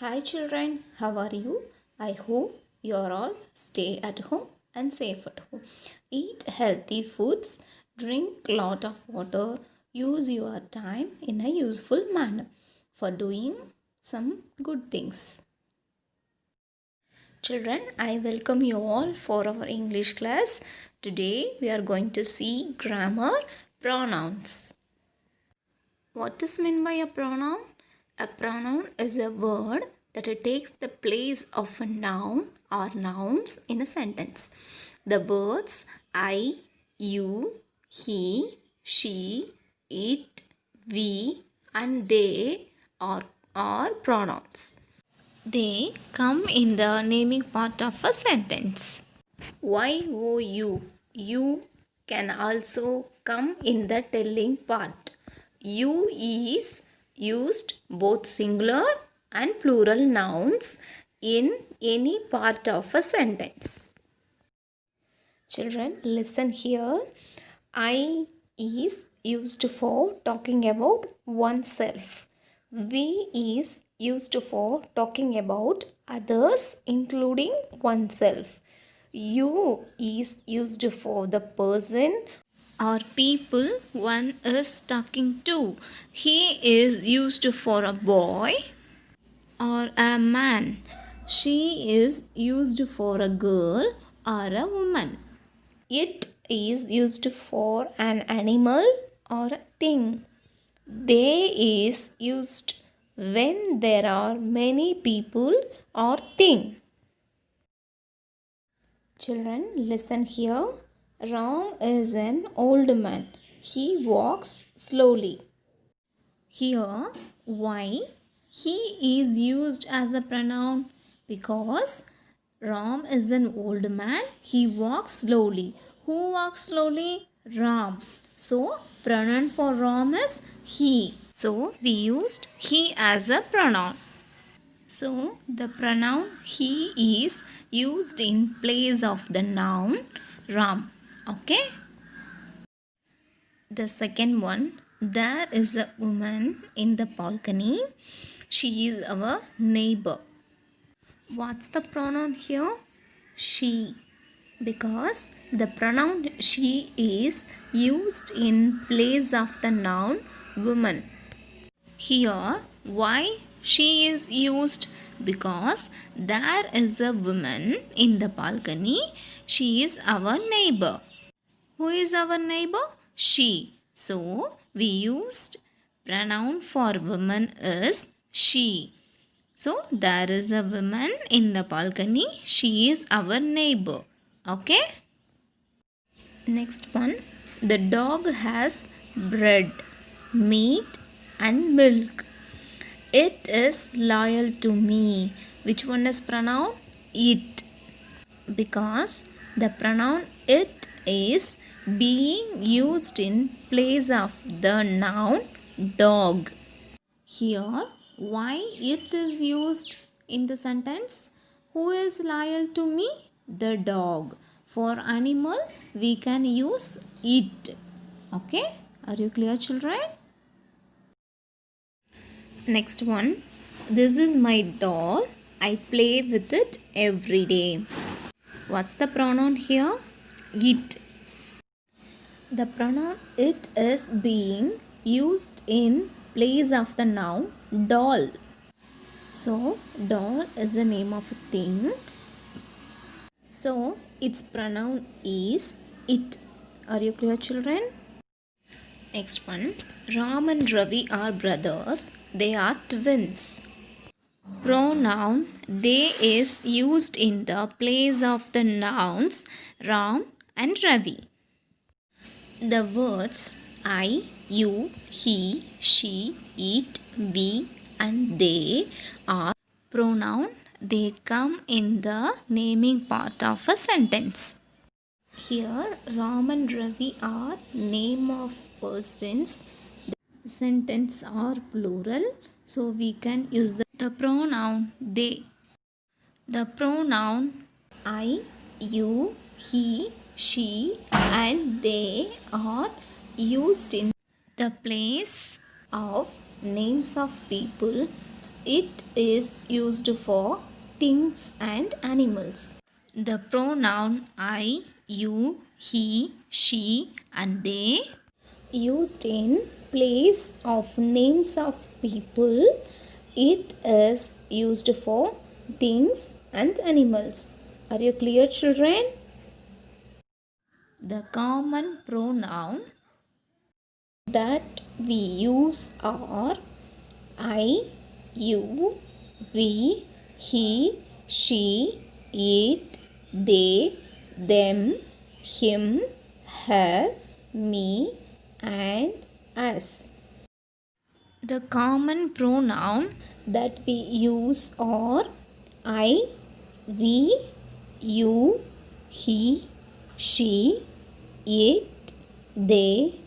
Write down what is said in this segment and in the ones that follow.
Hi children, how are you? I hope you are all stay at home and safe at home. Eat healthy foods, drink lot of water, use your time in a useful manner for doing some good things. Children, I welcome you all for our English class. Today we are going to see grammar pronouns. What is meant by a pronoun? A pronoun is a word that it takes the place of a noun or nouns in a sentence. The words I, you, he, she, it, we and they are pronouns. They come in the naming part of a sentence. You. You can also come in the telling part. You is used both singular and plural nouns in any part of a sentence. Children, listen here. I is used for talking about oneself. We is used for talking about others, including oneself. You is used for the person or people one is talking to. He is used for a boy or a man. She is used for a girl or a woman. It is used for an animal or a thing. They is used when there are many people or thing. Children, listen here. Ram is an old man. He walks slowly. Here, why? He is used as a pronoun because Ram is an old man. He walks slowly. Who walks slowly? Ram. So, pronoun for Ram is he. So, we used he as a pronoun. So, the pronoun he is used in place of the noun Ram. Okay? The second one, there is a woman in the balcony. She is our neighbor. What's the pronoun here? She. Because the pronoun she is used in place of the noun woman. Here, why she is used? Because there is a woman in the balcony. She is our neighbor. Who is our neighbor? She. So, we used pronoun for woman is she. So, there is a woman in the balcony. She is our neighbor. Okay? Next one. The dog has bread, meat and milk. It is loyal to me. Which one is pronoun? It. Because the pronoun it is being used in place of the noun dog. Here, why it is used in the sentence? Who is loyal to me? The dog. For animal, we can use it. Okay? Are you clear, children? Next one. This is my doll. I play with it every day. What's the pronoun here? It. The pronoun it is being used in place of the noun doll. So, doll is the name of a thing. So, its pronoun is it. Are you clear, children? Next one. Ram and Ravi are brothers. They are twins. Pronoun they is used in the place of the nouns Ram and Ravi. The words I, you, he, she, it, we and they are pronoun. They come in the naming part of a sentence. Here Ram and Ravi are name of persons. The sentence are plural. So we can use the pronoun they. The pronoun I, you, he, she and they are used in the place of names of people It is used for things and animals. The pronoun I, you, he, she, and they used in place of names of people. It is used for things and animals. Are you clear, children? The common pronoun that we use are I, you, we, he, she, it, they, them, him, her, me, and us. The common pronoun that we use are I, we, you, he, she, it, they,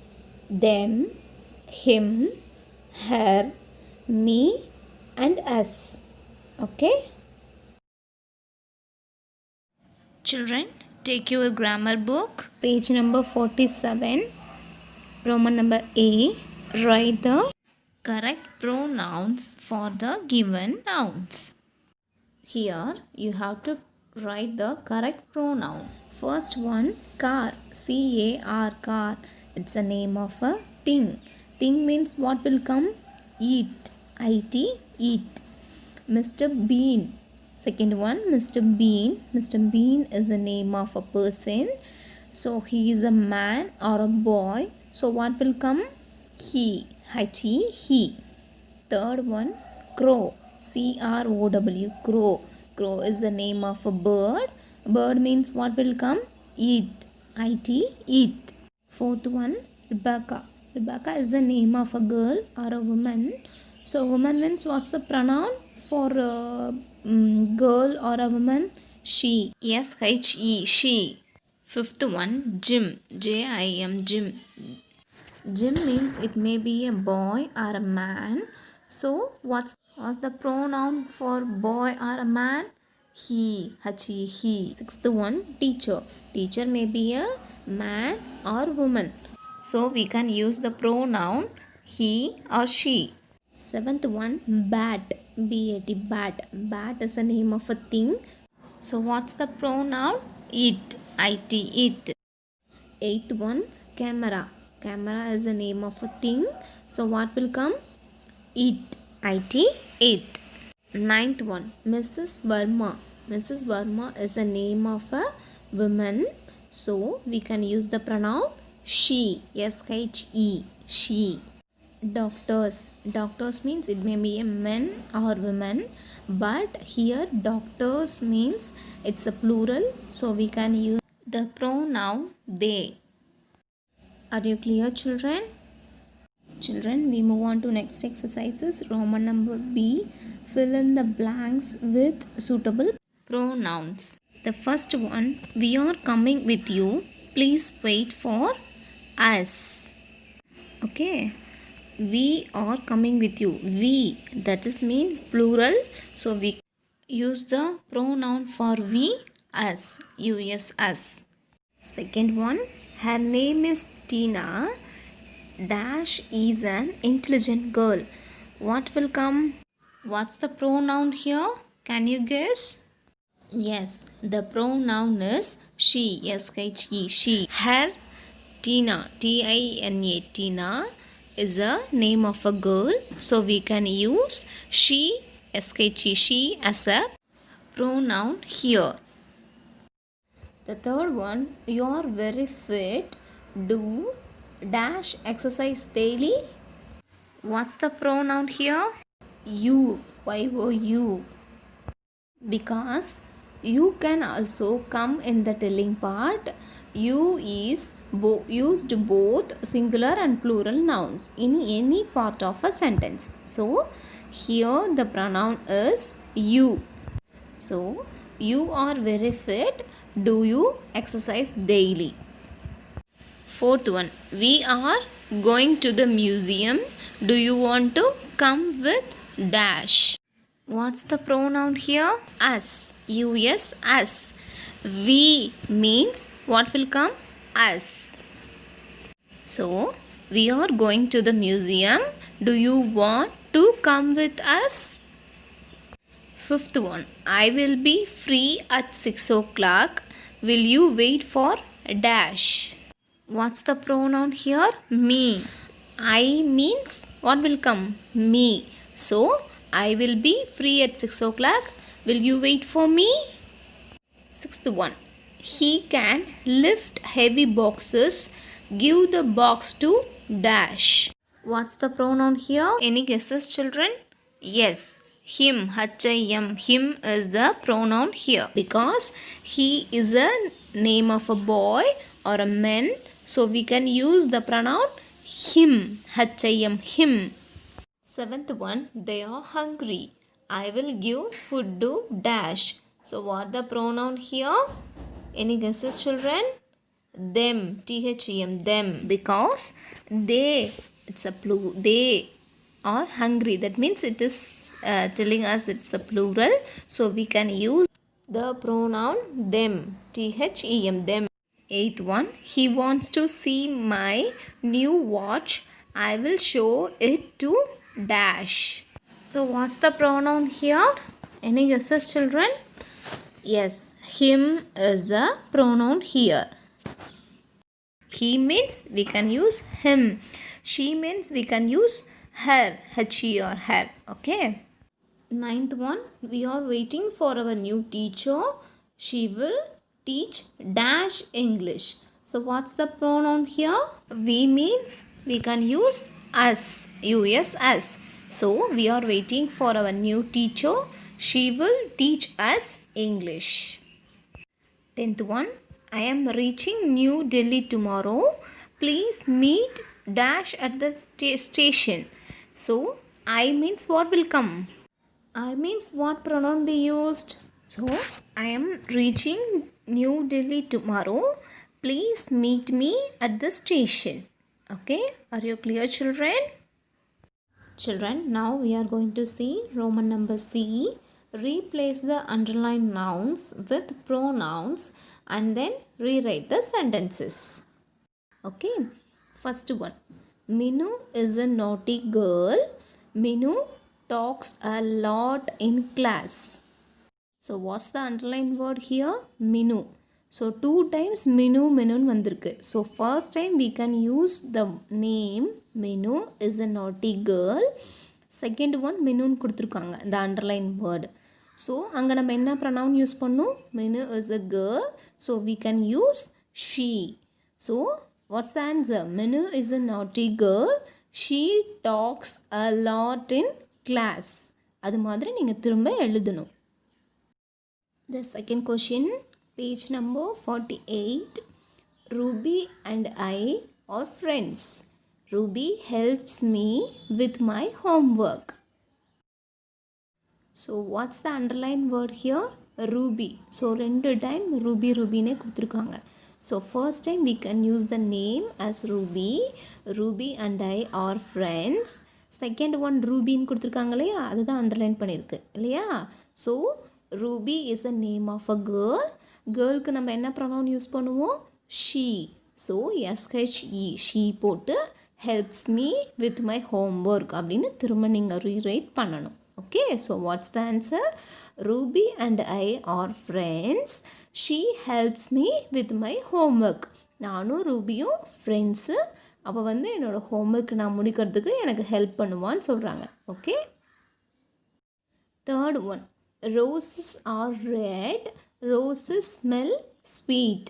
them, him, her, me, and us. Okay? Children, take your grammar book, page number 47, Roman number A. Write the correct pronouns for the given nouns. Here you have to write the correct pronoun. First one, car, C-A-R, car. It's a name of a thing. Thing means what will come? Eat, I-T, eat. Mr. Bean. Second one, Mr. Bean. Mr. Bean is the name of a person. So he is a man or a boy. So what will come? He, H-E, he. Third one, crow, C-R-O-W, crow. Crow is the name of a bird. Bird means what will come? Eat, I-T, eat. Fourth one, Rebecca. Rebecca is the name of a girl or a woman. So woman means what's the pronoun for a girl or a woman? She, S-H-E, she. Fifth one, Jim, J-I-M, Jim. Jim means it may be a boy or a man. So what's the pronoun for boy or a man? He, H-E, he. Sixth one, teacher. Teacher may be a man or woman. So we can use the pronoun he or she. Seventh one, bat, B-A-T, bat. Bat is the name of a thing. So what's the pronoun? It, I-T, it. Eighth one, camera. Camera is the name of a thing. So what will come? It, I-T, it. Ninth one, Mrs. Verma. Mrs. Verma is the name of a woman. So we can use the pronoun she, S-H-E, she. Doctors. Doctors means it may be a man or woman. But here doctors means it's a plural. So we can use the pronoun they. Are you clear, children? Children, we move on to next exercises. Roman number B. Fill in the blanks with suitable pronouns. The first one, we are coming with you. Please wait for us. Okay. We are coming with you. We, that is mean plural. So we use the pronoun for we, us, us, us. Second one, her name is Tina. Dash is an intelligent girl. What will come? What's the pronoun here? Can you guess? Yes, the pronoun is she, S-H-E, she. Her, Tina, T-I-N-A, Tina is a name of a girl. So we can use she, S-H-E, she as a pronoun here. The third one, you are very fit. Do dash exercise daily. What's the pronoun here? You, Y-O-U. Because you can also come in the telling part. You is used both singular and plural nouns in any part of a sentence. So here the pronoun is you. So you are very fit. Do you exercise daily? Fourth one, we are going to the museum. Do you want to come with dash? What's the pronoun here? Us, U-S, us. We means what will come? Us. So we are going to the museum. Do you want to come with us? Fifth one, I will be free at 6 o'clock. Will you wait for dash? What's the pronoun here? Me. I means what will come? Me. So, I will be free at 6 o'clock. Will you wait for me? Sixth one, he can lift heavy boxes. Give the box to dash. What's the pronoun here? Any guesses, children? Yes, him, H-I-M, him is the pronoun here because he is a name of a boy or a man. So we can use the pronoun him, H-I-M, him. Seventh one, they are hungry. I will give food to dash. So what the pronoun here? Any guesses, children? Them, T-H-E-M, them. Because they, it's a plural, they are hungry. That means it is telling us it's a plural. So we can use the pronoun them, T-H-E-M, them. Eighth one, he wants to see my new watch. I will show it to dash. So what's the pronoun here? Any guesses, children? Yes, him is the pronoun here. He means we can use him. She means we can use her, he or her. Okay. Ninth one, we are waiting for our new teacher. She will teach dash English. So what's the pronoun here? We means we can use us, us, us. So we are waiting for our new teacher. She will teach us English. 10th one, I am reaching New Delhi tomorrow. Please meet dash at the station. So I means what will come? I means what pronoun be used? So I am reaching New Delhi tomorrow. Please meet me at the station. Okay, are you clear, children? Children, now we are going to see Roman number C. Replace the underlined nouns with pronouns and then rewrite the sentences. Okay, first one. Minu is a naughty girl. Minu talks a lot in class. So what's the underlined word here? Minu. So 2 times Minu vandirukku. So first time we can use the name Minu is a naughty girl. Second one Minu kuduthirukanga, the underlined word. So anga நம்ம என்ன pronoun use பண்ணோம்? Minu is a girl. So we can use she. So what's the answer? Minu is a naughty girl. She talks a lot in class. அது மாதிரி நீங்க திரும்ப எழுதணும். The second question, page number 48. Ruby and I are friends. Ruby helps me with my homework. So what's the underlined word here? Ruby. So 2 time Ruby ne kuduthirukanga. So first time we can use the name as Ruby. Ruby and I are friends. Second one Ruby nu kuduthirukanga இல்லையா, அதுதான் underline பண்ணிருக்கு இல்லையா. So Ruby is a name of a girl. Girlக்கு நம்ம என்ன pronoun use பண்ணுவோம்? She. So SHE, she போட்டு helps me with my homework அப்படின்னு திரும்ப நீங்கள் rewrite பண்ணணும். Okay, so what's the answer? Ruby and I are friends. She helps me with my homework. நானும் ரூபியும் friends. அவள் வந்து என்னோடய ஹோம்ஒர்க் நான் முடிக்கிறதுக்கு எனக்கு ஹெல்ப் பண்ணுவான்னு சொல்கிறாங்க. Okay. Third one, roses are red. Roses smell sweet.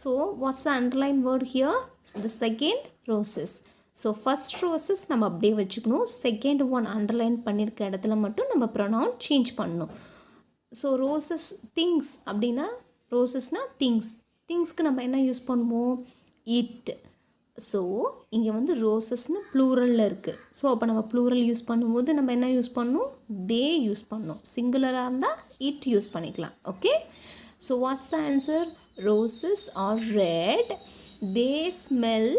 So what's the underlined word here? The second roses. So first roses நம்ம அப்படியே வச்சுக்கணும். செகண்ட் ஒன் அண்டர்லைன் பண்ணியிருக்க இடத்துல மட்டும் நம்ம ப்ரொனவுன் சேஞ்ச் பண்ணணும். ஸோ ரோசஸ் திங்ஸ் அப்படின்னா, ரோசஸ்னால் திங்ஸ். திங்ஸ்க்கு நம்ம என்ன யூஸ் பண்ணுவோம்? இட். ஸோ இங்கே வந்து ரோசஸ்னு ப்ளூரலில் இருக்குது. ஸோ அப்போ நம்ம ப்ளூரல் யூஸ் பண்ணும்போது நம்ம என்ன யூஸ் பண்ணணும்? தே யூஸ் பண்ணணும். சிங்குலராக இருந்தால் இட் யூஸ் பண்ணிக்கலாம். Okay. So what's the answer? Roses are red. They smell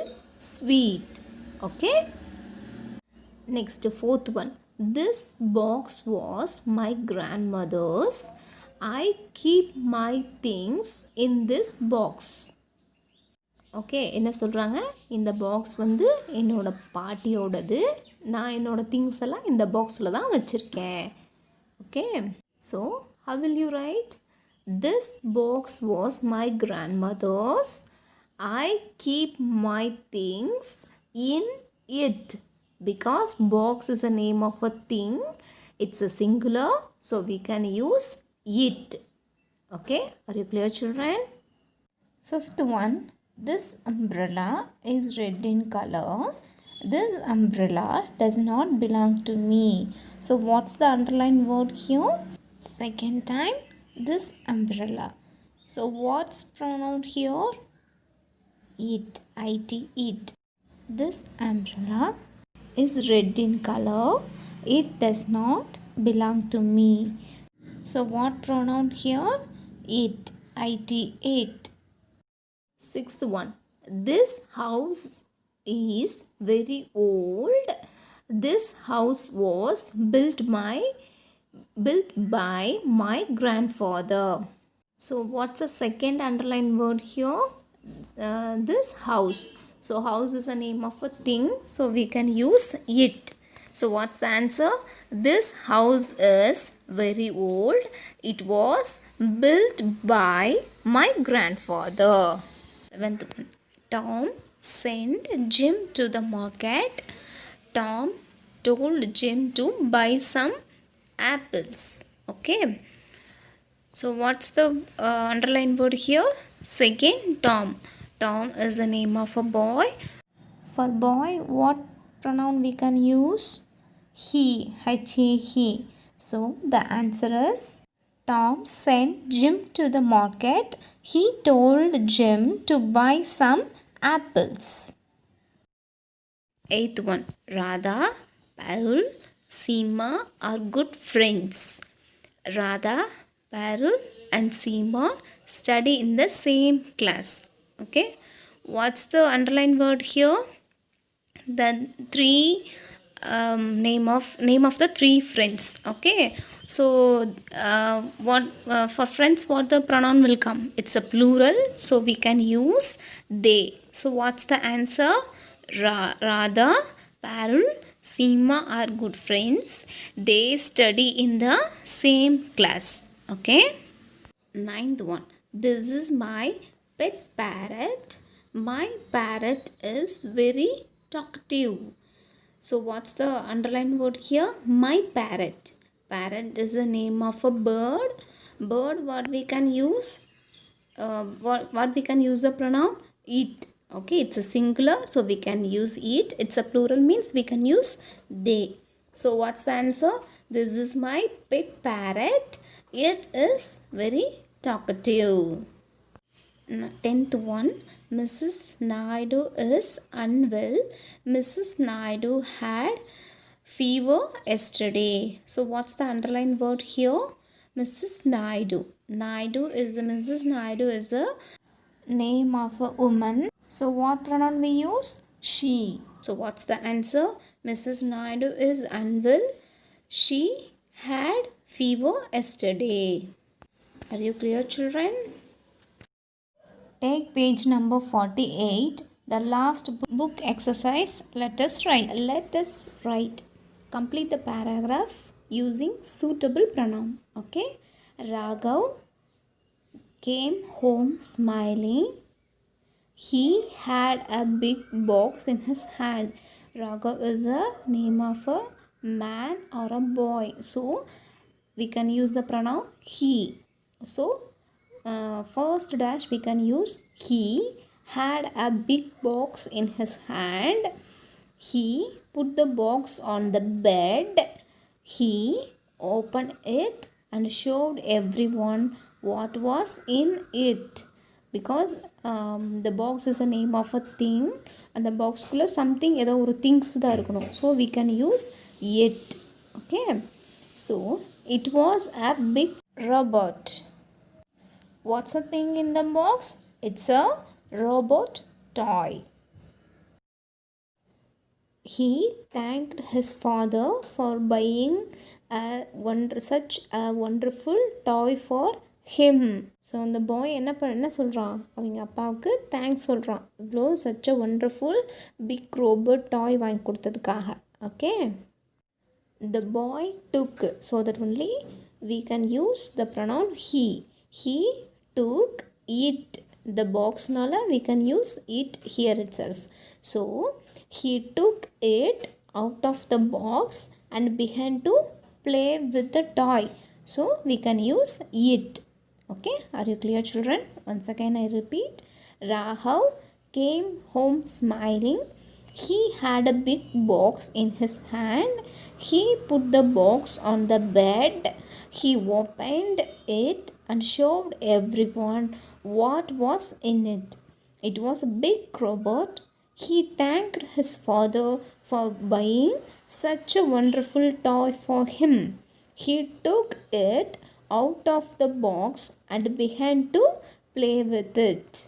sweet. Okay. Next, fourth one. This box was my grandmother's. I keep my things in this box. Okay, என்ன சொல்கிறாங்க? இந்த box வந்து என்னோடய பாட்டியோடது. நான் என்னோடய things எல்லாம் இந்த பாக்ஸில் தான் வச்சுருக்கேன். Okay, so how will you write? This box was my grandmother's. I keep my things in it. Because box is a name of a thing, it's a singular, so we can use it. Okay, are you clear, children? Fifth one, this umbrella is red in color. This umbrella does not belong to me. So what's the underlined word here? Second time, this umbrella. So what's pronoun here? It, it. This umbrella is red in color. It does not belong to me. So what pronoun here? It, it. Sixth one, this house is very old. This house was built by my grandfather. So what's the second underlined word here? This house. So house is a name of a thing, so we can use it. So what's the answer? This house is very old. It was built by my grandfather. Seventh one, Tom sent Jim to the market. Tom told Jim to buy some apples. Okay, so what's the underlined word here? Second, Tom. Tom is the name of a boy. For boy, what pronoun we can use? He, he. So the answer is Tom sent Jim to the market. He told Jim to buy some apples. Eighth one, Radha, Parul, Seema are good friends. Radha, Parul and Seema study in the same class. Okay, what's the underlined word here? The three name of the three friends. Okay, so what for friends, what the pronoun will come? It's a plural, so we can use they. So what's the answer? Radha, Parul, Seema are good friends. They study in the same class. Okay. Ninth one, this is my pet parrot. My parrot is very talkative. So what's the underlined word here? My parrot. Parrot is the name of a bird. Bird, what we can use? What we can use the pronoun? It. Okay, it's a singular, so we can use it. It's a plural, means we can use they. So what's the answer? This is my pet parrot. It is very talkative. 10th one, Mrs. Naidu is unwell. Mrs. Naidu had fever yesterday. So what's the underlined word here? Mrs. Naidu. Mrs. Naidu is a name of a woman. So what pronoun we use? She. So what's the answer? Mrs. Naidu is unwell. She had fever yesterday. Are you clear, children? Take page number 48, the last book exercise. Let us write. Complete the paragraph using suitable pronoun. Okay. Raghav came home smiling. He had a big box in his hand. Raghav is a name of a man or a boy, so we can use the pronoun he. So first dash we can use he had a big box in his hand. He put the box on the bed. He opened it and showed everyone what was in it. Because the box is a name of a thing, and the box kulla something ஏதோ ஒரு things தான் இருக்கணும், so we can use it. Okay, so it was a big robot. What's the thing in the box? It's a robot toy. He thanked his father for buying such a wonderful toy for him. So அந்த boy என்ன சொல்கிறான், அவங்க அப்பாவுக்கு thanks சொல்கிறான், இவ்வளோ such a wonderful big robot toy வாங்கி கொடுத்ததுக்காக. Okay, The boy took, so that only we can use the pronoun he. He took it. The box nala we can use it here itself. So he took it out of the box and began to play with the toy. So we can use it. Okay, are you clear, children? Once again I repeat. Rahav came home smiling. He had a big box in his hand. He put the box on the bed. He opened it and showed everyone what was in it. It was a big robot. He thanked his father for buying such a wonderful toy for him. He took it out of the box and began to play with it.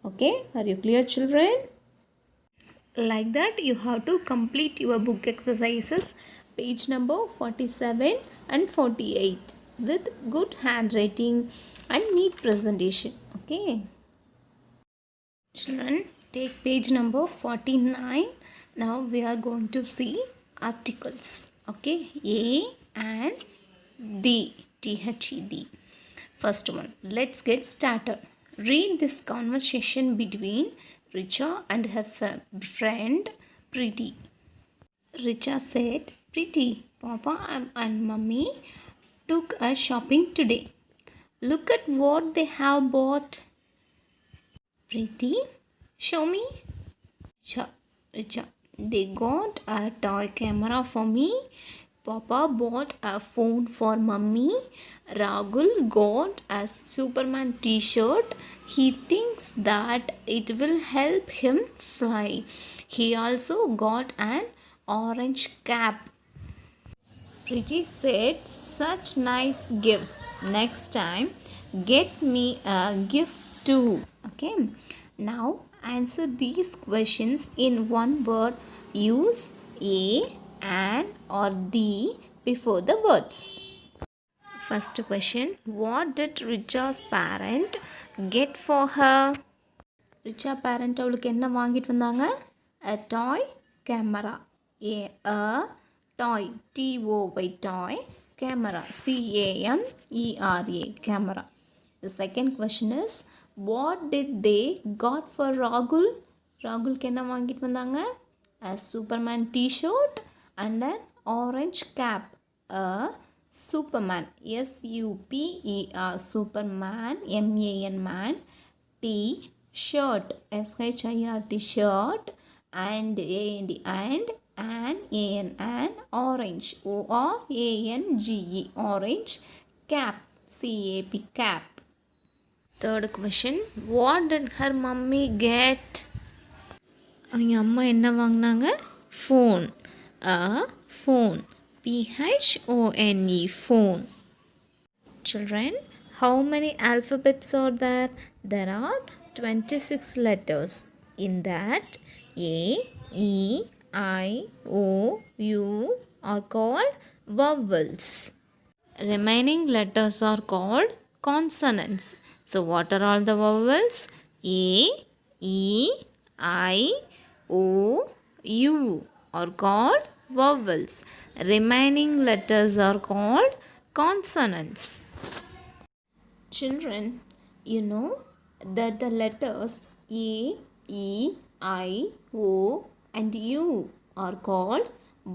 Okay, are you clear, children? Like that, you have to complete your book exercises, page number 47 and 48, with good handwriting and neat presentation. Okay, children, take page number 49. Now we are going to see articles. Okay, A and the, THED. First one, let's get started. Read this conversation between Richa and her friend Preeti. Richa said, Preeti, Papa and Mummy took us shopping today. Look at what they have bought. Preeti, show me. Richa, they got a toy camera for me. Papa bought a phone for Mummy. Rahul got a Superman t-shirt. He thinks that it will help him fly. He also got an orange cap. Preeti said, such nice gifts. Next time, get me a gift too. Okay. Now, answer these questions in one word. Use a, an or the before the words. First question, what did Richa's parent get for her? Richa parent அவளுக்கு என்ன வாங்கிட்டு வந்தாங்க? A toy camera. A toy, T-O-Y, toy, camera, C-A-M-E-R-A, camera. The second question is, what did they got for Rahul? ராகுலுக்கு என்ன வாங்கிட்டு வந்தாங்க? A Superman t-shirt and an orange cap. A Superman, S-U-P-E-R, Superman, M-A-N, man, T-shirt, S-H-I-R-T, shirt, and A-N-D, and A-N, and orange, O-R-A-N-G-E, orange, cap, C-A-P, cap. Third question, what did her mummy get? அவங்க அம்மா என்ன வாங்கினாங்க? Phone. A phone. P-H-O-N-E, phone. Children, how many alphabets are there? There are 26 letters. In that, A, E, I, O, U are called vowels. Remaining letters are called consonants. So, what are all the vowels? A, E, I, O, U are called vowels. Remaining letters are called consonants. Children, you know that the letters A, E, I, O and U are called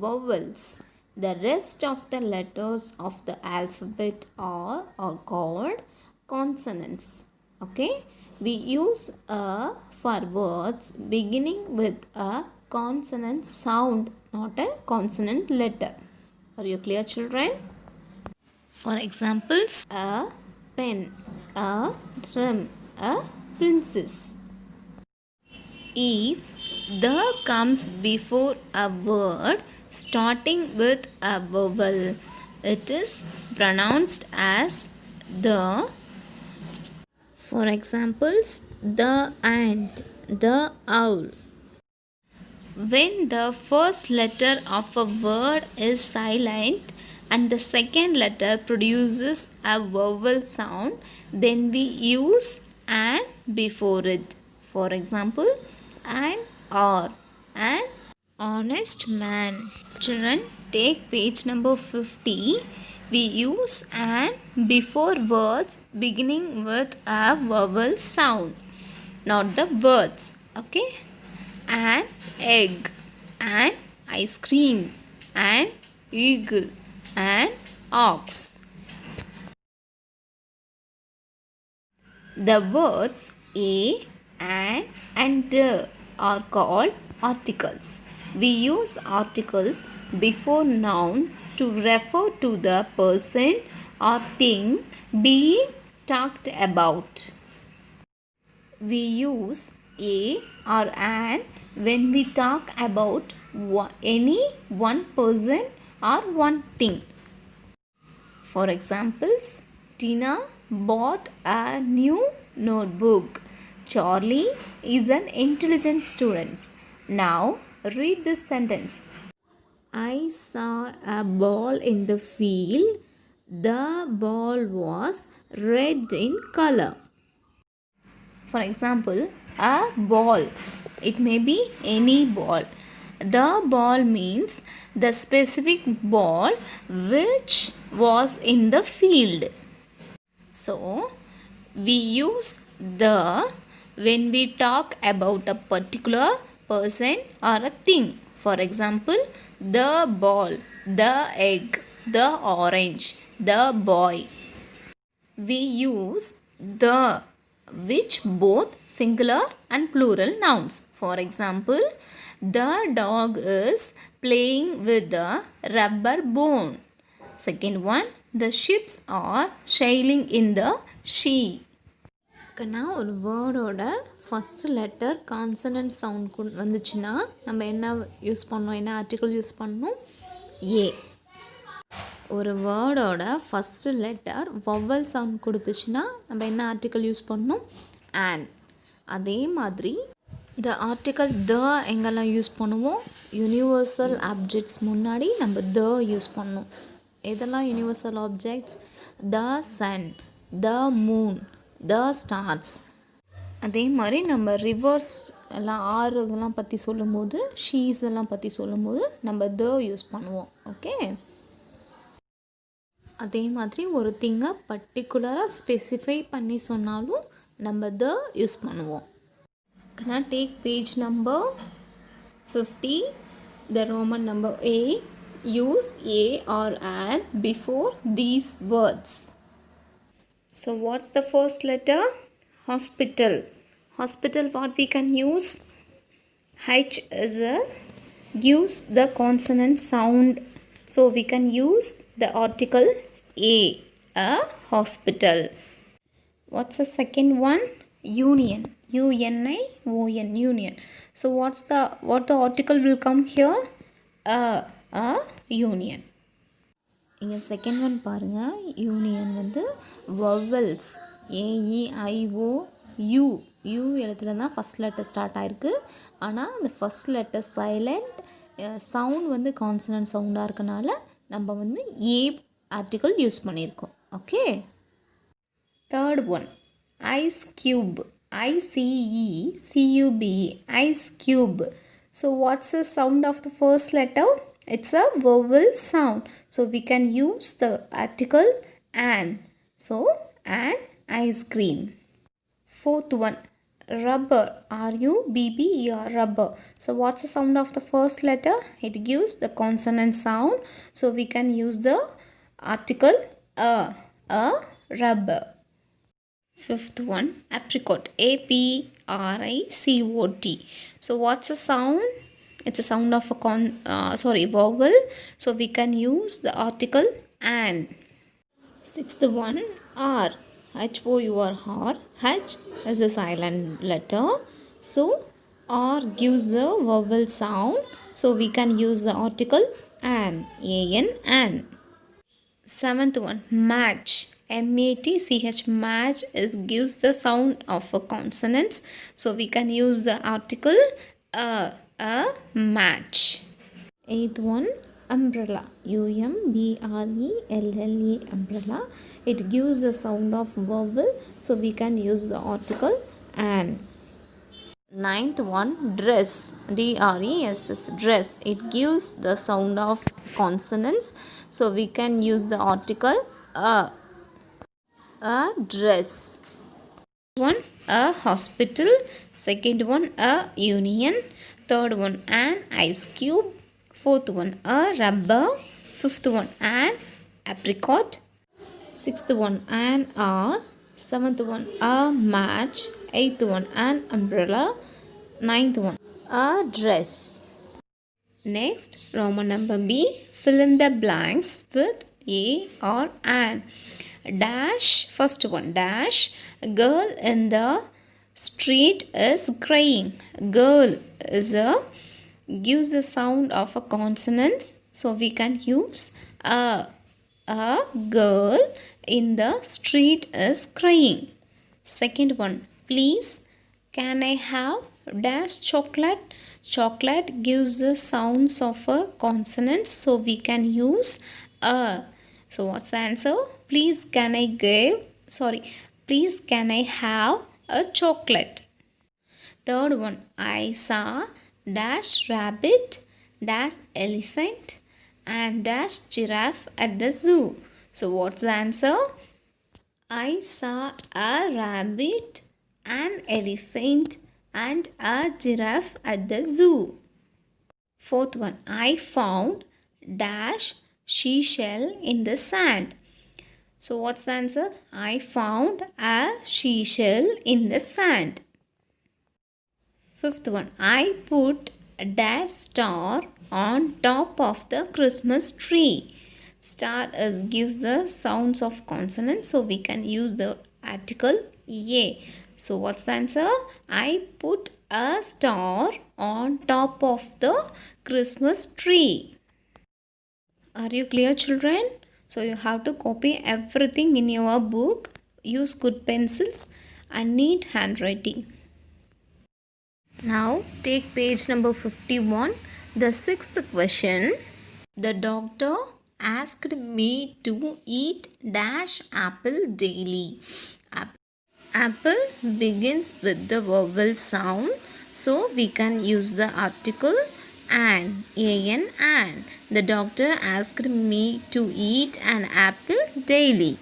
vowels. The rest of the letters of the alphabet are called consonants. Okay? We use a for words beginning with a consonant sound, not a consonant letter. Are you clear, children? For examples, a pen, a drum, a princess. If the comes before a word starting with a vowel, it is pronounced as the. For examples, the ant, the owl. When the first letter of a word is silent and the second letter produces a vowel sound, then we use an before it. For example, an honest man. Children, take page number 50. We use an before words beginning with a vowel sound, not the words. Okay? An egg, an ice cream, an eagle, an ox. The words a, an, and the are called articles. We use articles before nouns to refer to the person or thing being talked about. We use a or an when we talk about any one person or one thing. For examples, Tina bought a new notebook. Charlie is an intelligent student. Now read this sentence. I saw a ball in the field. The ball was red in color. For example, a ball. It may be any ball. The ball means the specific ball which was in the field. So, we use the when we talk about a particular person or a thing. For example, the ball, the egg, the orange, the boy. We use the which both singular and plural nouns. For example, the dog is playing with the rubber bone. Second one, the ships are sailing in the sea. கண்ணா ஒரு வேர்டோட first letter consonant sound வந்துச்சுன்னா நம்ம என்ன use பண்ணோம், என்ன article use பண்ணணும்? ஏ. ஒரு வேர்டோட first letter vowel sound கொடுத்துச்சுன்னா நம்ம என்ன ஆர்டிக்கல் யூஸ் பண்ணணும்? ஆன். அதே மாதிரி இந்த ஆர்டிக்கல் த எங்கெல்லாம் யூஸ் பண்ணுவோம்? யூனிவர்சல் ஆப்ஜெக்ட்ஸ் முன்னாடி நம்ம த யூஸ் பண்ணணும். எதெல்லாம் universal objects? The sun, the moon, the stars. அதே மாதிரி நம்ம ரிவர்ஸ் எல்லாம் ஆறுகள்லாம் பற்றி சொல்லும்போது, ஷீஸ் எல்லாம் பற்றி சொல்லும்போது நம்ம த யூஸ் பண்ணுவோம். ஓகே. அதே மாதிரி ஒரு திங்கை பர்டிகுலராக ஸ்பெசிஃபை பண்ணி சொன்னாலும் நம்ம த யூஸ் பண்ணுவோம். Can I take page number 50, the Roman number A. Use a or an before these words. So what's the first letter? Hospital. Hospital, what we can use? H is a gives the consonant sound. So we can use the article a hospital. What's the second one? Union. U-N-I-O-N, union. So what the article will come here? A union. இங்கே second one பாருங்கள். Union வந்து vowels AEIO U இடத்துல தான் first letter start ஆகிருக்கு. ஆனால் அந்த first letter silent, sound வந்து consonant சவுண்டாக இருக்கனால நம்ம வந்து ஏ ஆர்டிக்கல் யூஸ் பண்ணியிருக்கோம். Okay. Third one, ice cube. ICECUB, ice cube. So what's the sound of the first letter? It's a vowel sound. So we can use the article an. So an ice cream. Fourth one, rubber. RUBBER, rubber. So what's the sound of the first letter? It gives the consonant sound. So we can use the article a rubber. Fifth one, apricot. APRICOT. So what's the sound? It's a sound of a vowel. So we can use the article an. Sixth one, R. HOUR. H is a silent letter. So R gives the vowel sound. So we can use the article an. An. Seventh one, match. MATCH, match gives the sound of a consonants. So we can use the article a match. Eighth one, umbrella. UMBRELLA, umbrella. It gives the sound of vowel. So we can use the article an. Ninth one, dress. D-R-E-S-S, dress. It gives the sound of consonants, so we can use the article a dress. One, a hospital. Second one, a union. Third one, an ice cube. Fourth one, a rubber. Fifth one, an apricot. Sixth one, an hour. Seventh one, a match. Eighth one, an umbrella. Ninth one, a dress. Next, Roman number B, fill in the blanks with a or an. Dash, first one, dash, a girl in the street is crying. Girl is a gives the sound of a consonant, so we can use a girl in the street is crying. Second one, please can I have dash chocolate. Chocolate gives the sounds of a consonant, so we can use a. So what's the answer? Please can I please can I have a chocolate. Third one, I saw dash rabbit, dash elephant and dash giraffe at the zoo. So what's the answer? I saw a rabbit, an elephant and a giraffe at the zoo. Fourth one, I found dash seashell in the sand. So what's the answer? I found a seashell in the sand. Fifth one, I put a dash star on top of the Christmas tree. Star gives the sounds of consonants, so we can use the article a. So what's the answer? I put a star on top of the Christmas tree. Are you clear, children? So you have to copy everything in your book. Use good pencils and neat handwriting. Now take page number 51. The sixth question. The doctor asked me to eat dash apple daily. Apple begins with the vowel sound, so we can use the article an. The doctor asked me to eat an apple daily.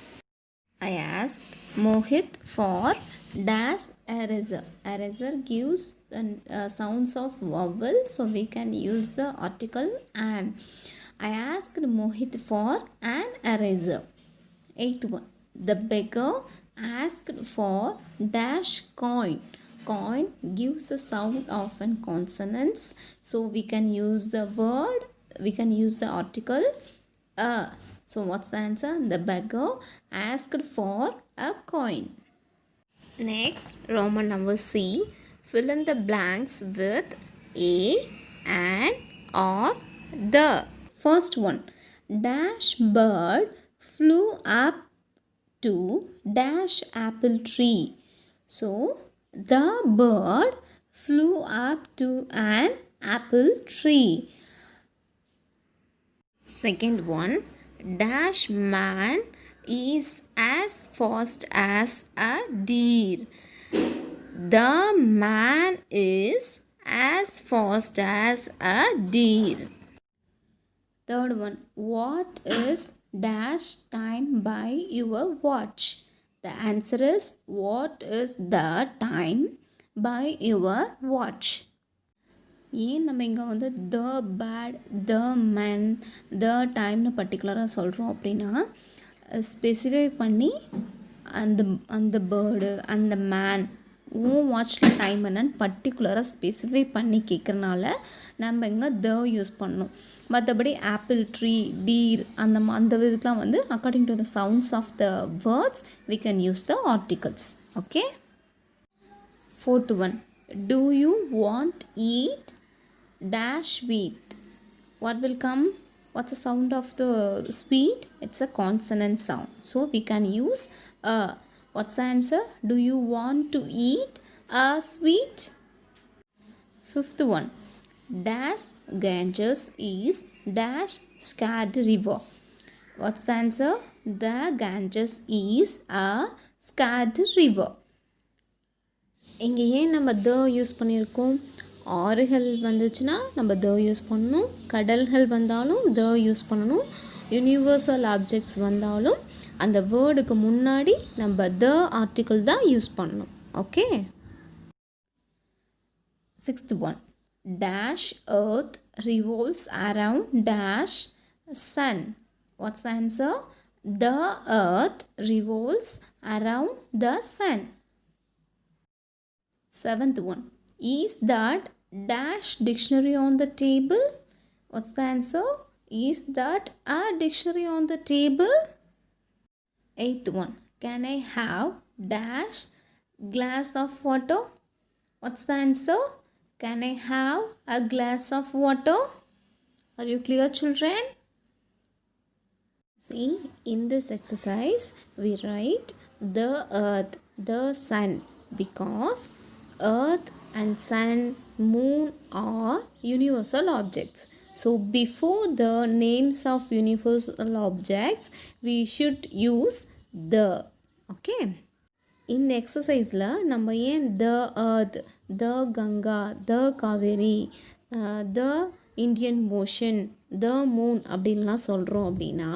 I asked Mohit for dash eraser. Eraser gives sounds of vowel, so we can use the article an. I asked Mohit for an eraser. Eighth one, the beggar asked for dash coin. Coin gives a sound of an consonants, so we can use the article a. So what's the answer? The beggar asked for a coin. Next, Roman number C, fill in the blanks with a, an or the. First one, dash bird flew up to dash apple tree. So the bird flew up to an apple tree. Second one, dash man is as fast as a deer. The man is as fast as a deer. Third one, what is dash time by your watch? The answer is, what is the time by your watch? ஏன் நம்ம இங்கே வந்து த bad, the man, த டைம்னு பர்டிகுலராக சொல்கிறோம் அப்படின்னா, specify பண்ணி அந்த பேர்டு, அந்த மேன் உன் வாட்சில் டைம் என்னன்னு பர்டிகுலராக ஸ்பெசிஃபை பண்ணி கேட்குறனால நம்ம இங்கே த யூஸ் பண்ணோம். மற்றபடி ஆப்பிள் ட்ரீ, டீர் அந்த இதுக்கெலாம் வந்து according to the sounds of the words we can use the articles. Okay. Fourth one, do you want eat dash sweet? What will come? What's the sound of the sweet? It's a consonant sound, so we can use a. What's the answer? Do you want to eat a sweet? Fifth one, dash Ganges is dash scared river. What's the answer? The Ganges is a scared river. இங்கே ஏன் நம்ம த use பண்ணியிருக்கோம்? ஆறுகள் வந்துச்சுன்னா நம்ம த use பண்ணணும், கடல்கள் வந்தாலும் த யூஸ் பண்ணணும், யூனிவர்சல் ஆப்ஜெக்ட்ஸ் வந்தாலும் அந்த வேர்டுக்கு முன்னாடி நம்ம த ஆர்டிக்கிள் தான் யூஸ் பண்ணணும். Okay. 6th one. Dash earth revolves around dash sun. What's the answer? The earth revolves around the sun. 7th one. Is that dash dictionary on the table? What's the answer? Is that a dictionary on the table? 8th one. Can I have dash glass of water? What's the answer? Can I have a glass of water? Are you clear, children? See, in this exercise we write the earth, the sun, because earth and sun, moon are universal objects. So before the names of universal objects we should use the. Okay. இந்த எக்ஸசைஸில் நம்ம ஏன் the earth, the Ganga, the Kaveri, the Indian ocean, the moon அப்படின்லாம் சொல்கிறோம் அப்படின்னா,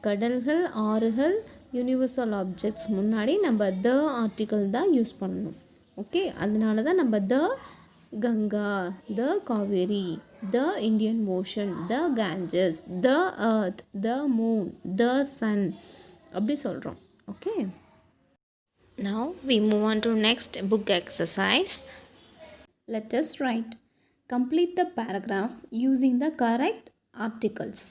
கடல்கள், ஆறுகள், universal objects முன்னாடி நம்ம த ஆர்டிக்கிள் தான் யூஸ் பண்ணணும். ஓகே, அதனால தான் நம்ம the Ganga, the Kaveri, the Indian ocean, the Ganges, the earth, the moon, the sun அப்படி சொல்கிறோம். Okay. Now we move on to next book exercise. Let us write. Complete the paragraph using the correct articles.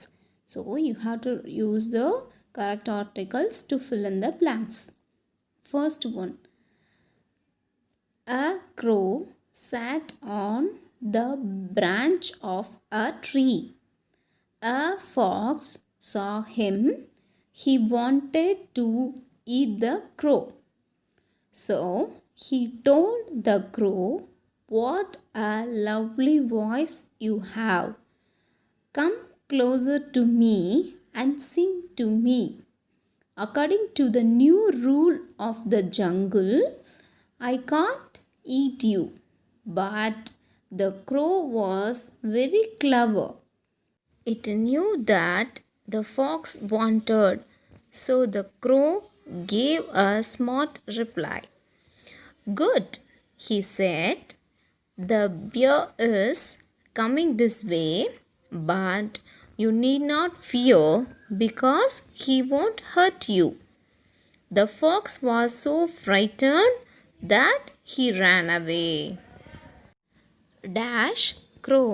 So you have to use the correct articles to fill in the blanks. First one. A crow sat on the branch of a tree. A fox saw him. He wanted to eat the crow. So he told the crow, "What a lovely voice you have. Come closer to me and sing to me. According to the new rule of the jungle, I can't eat you." But the crow was very clever. It knew that the fox wanted, so the crow gave a smart reply. "Good," he said. "The bear is coming this way, but you need not fear because he won't hurt you." The fox was so frightened that he ran away. Dash crow.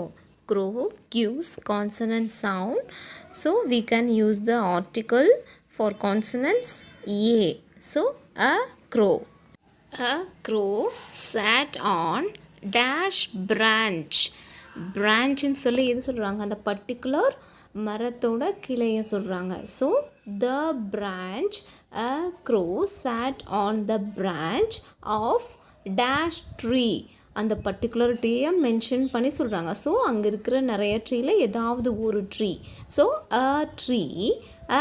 Crow gives consonant sound, so we can use the article for consonants a. So a crow. A crow sat on dash branch. பிரான்ச்னு சொல்லி எது சொல்கிறாங்க? அந்த particular மரத்தோட கிளையை சொல்கிறாங்க. So the branch, a crow sat on the branch of dash tree. அந்த particular ட்ரீயை மென்ஷன் பண்ணி சொல்கிறாங்க. ஸோ அங்கே இருக்கிற நிறைய ட்ரீயில் ஏதாவது ஒரு tree. So a tree,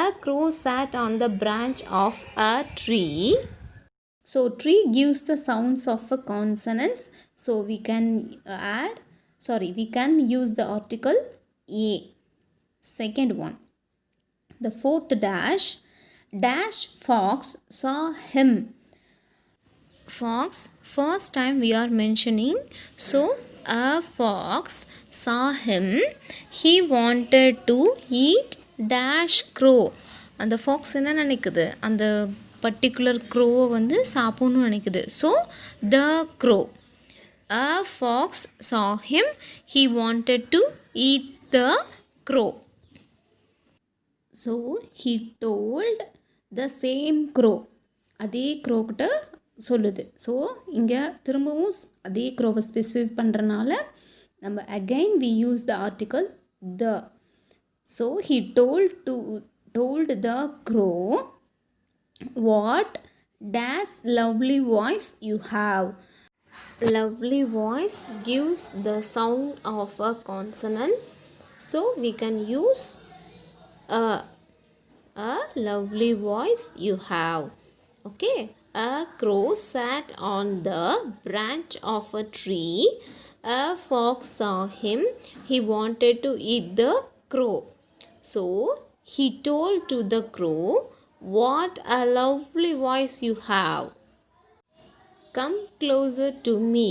a crow sat on the branch of a tree. So tree gives the sounds of a consonants. So we can we can use the article a. Second one. The fourth dash. Dash fox saw him. Fox, first time we are mentioning. So a fox saw him. He wanted to eat dash crow. அந்த fox என்ன நினைக்குது? அந்த particular க்ரோவை வந்து சாப்பிடணும்னு நினைக்குது. So the crow, a fox saw him. He wanted to eat the crow. So he told the same crow. அதே க்ரோக்கிட்ட சொல்லுது. ஸோ இங்கே திரும்பவும் அதே க்ரோவை ஸ்பெசிஃபை பண்ணுறனால நம்ம again we use the article the. So he told the crow, "What dash lovely voice you have." Lovely voice gives the sound of a consonant. So we can use a lovely voice you have. Okay. A crow sat on the branch of a tree. A fox saw him. He wanted to eat the crow. So he told to the crow, "What a lovely voice you have. Come closer to me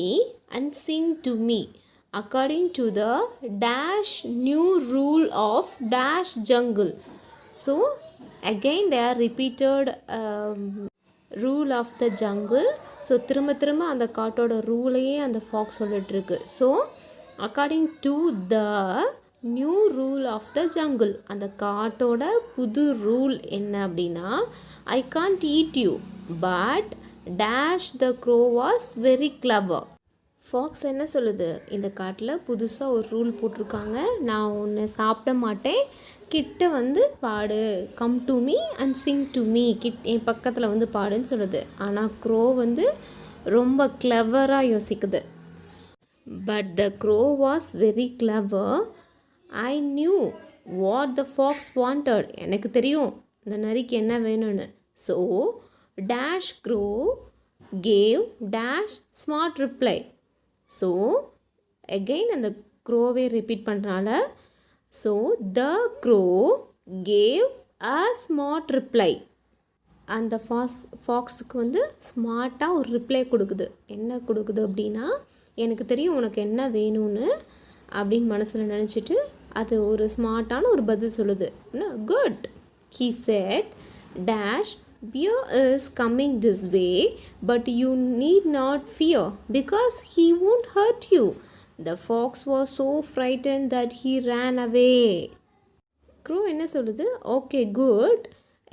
and sing to me, according to the dash new rule of dash jungle." So again they are repeated rule of the jungle. So திரும்ப திரும்ப அந்த காட்டோட ரூலையே அந்த fox சொல்லிகிட்ருக்கு. So according to the new rule of the jungle, அந்த காட்டோட புது ரூல் என்ன அப்படின்னா, I can't eat you but dash the crow was very clever. Fox என்ன சொல்லுது, இந்த காட்டில் புதுசாக ஒரு ரூல் போட்டிருக்காங்க, நான் ஒன்று சாப்பிட மாட்டேன், கிட்ட வந்து பாடு, come to me and sing to me, என் பக்கத்தில் வந்து பாடுன்னு சொல்லுது. ஆனால் க்ரோ வந்து ரொம்ப கிளவராக யோசிக்குது. But the crow was very clever. I knew what the fox wanted, எனக்கு தெரியும் இந்த நரிக்கு என்ன வேணும்னு. So dash crow gave dash smart reply. So again அந்த க்ரோவே ரிப்பீட் பண்ணுறனால, so the crow gave a smart reply. அந்த ஃபாக்ஸுக்கு வந்து ஸ்மார்ட்டாக ஒரு ரிப்ளை கொடுக்குது. என்ன கொடுக்குது அப்படின்னா, எனக்கு தெரியும் உனக்கு என்ன வேணும்னு அப்படின்னு மனசில் நினச்சிட்டு அது ஒரு ஸ்மார்ட்டான ஒரு பதில் சொல்லுது. Good, he set dash bear is coming this way, but you need not fear because he won't hurt you. The fox was so frightened that he ran away. Grow என்ன சொல்லுது, ஓகே குட்,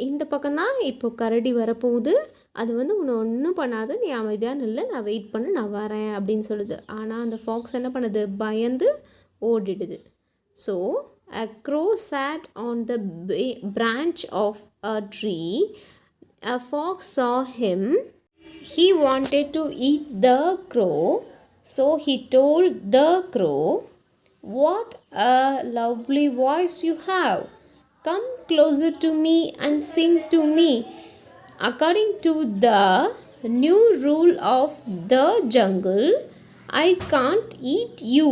இந்த பக்கம்தான் இப்போ கரடி வரப்போகுது, அது வந்து உன்னை ஒன்றும் பண்ணாது, நீ அமைதியாக நில்லை, நான் வெயிட் பண்ணு, நான் வரேன் அப்படின்னு சொல்லுது. ஆனால் அந்த ஃபாக்ஸ் என்ன பண்ணுது, பயந்து ஓடிடுது. So a crow sat on the branch of a tree. A fox saw him. He wanted to eat the crow. So he told the crow, "What a lovely voice you have. Come closer to me and sing to me. According to the new rule of the jungle, I can't eat you.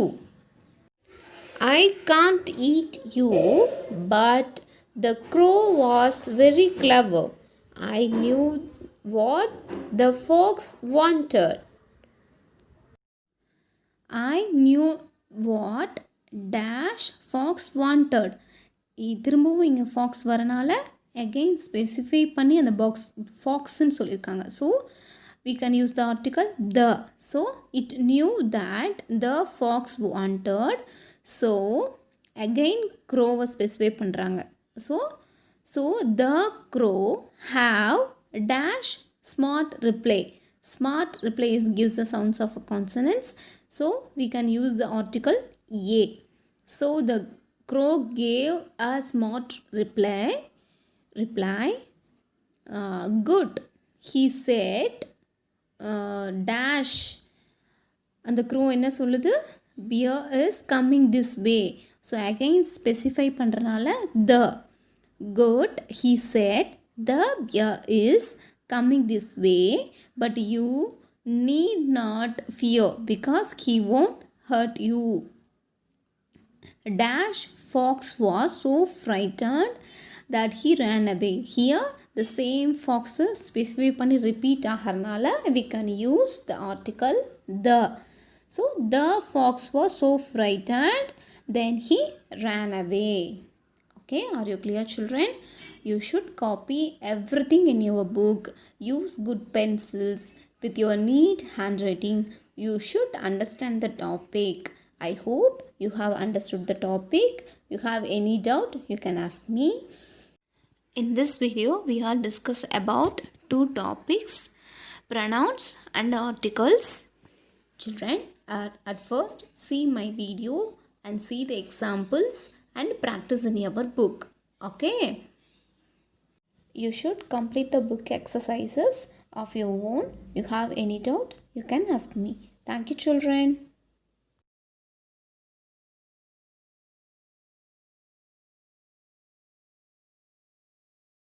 I can't eat you." But the crow was very clever. I knew what the fox wanted. I knew what dash fox wanted. திரும்பவும் இங்கே Fox வரனால again specify பண்ணி அந்த ஃபாக்ஸ்ன்னு சொல்லியிருக்காங்க. So we can use the article the. So it knew that the fox wanted. So again க்ரோவை specify பண்ணுறாங்க. So the crow have dash smart reply. Smart reply gives the sounds of consonants. So we can use the article a. So the crow gave a smart reply. Good, he said dash. அந்த grow என்ன சொல்லுது, bear is coming this way. So again specify பண்ணுறனால the. Good, he said the bear is coming this way, but you need not fear because he won't hurt you. Dash fox was so frightened that he ran away. Here the same fox specify பண்ணி repeat ஆகிறனால we can use the article the. So the fox was so frightened, then he ran away. Okay, are you clear children? You should copy everything in your book. Use good pencils with your neat handwriting. You should understand the topic. I hope you have understood the topic. You have any doubt, you can ask me. In this video, we are discussed about two topics, pronouns and articles. Children, at first see my video and see the examples and practice in your book. Okay, you should complete the book exercises of your own. You have any doubt, you can ask me. Thank you children.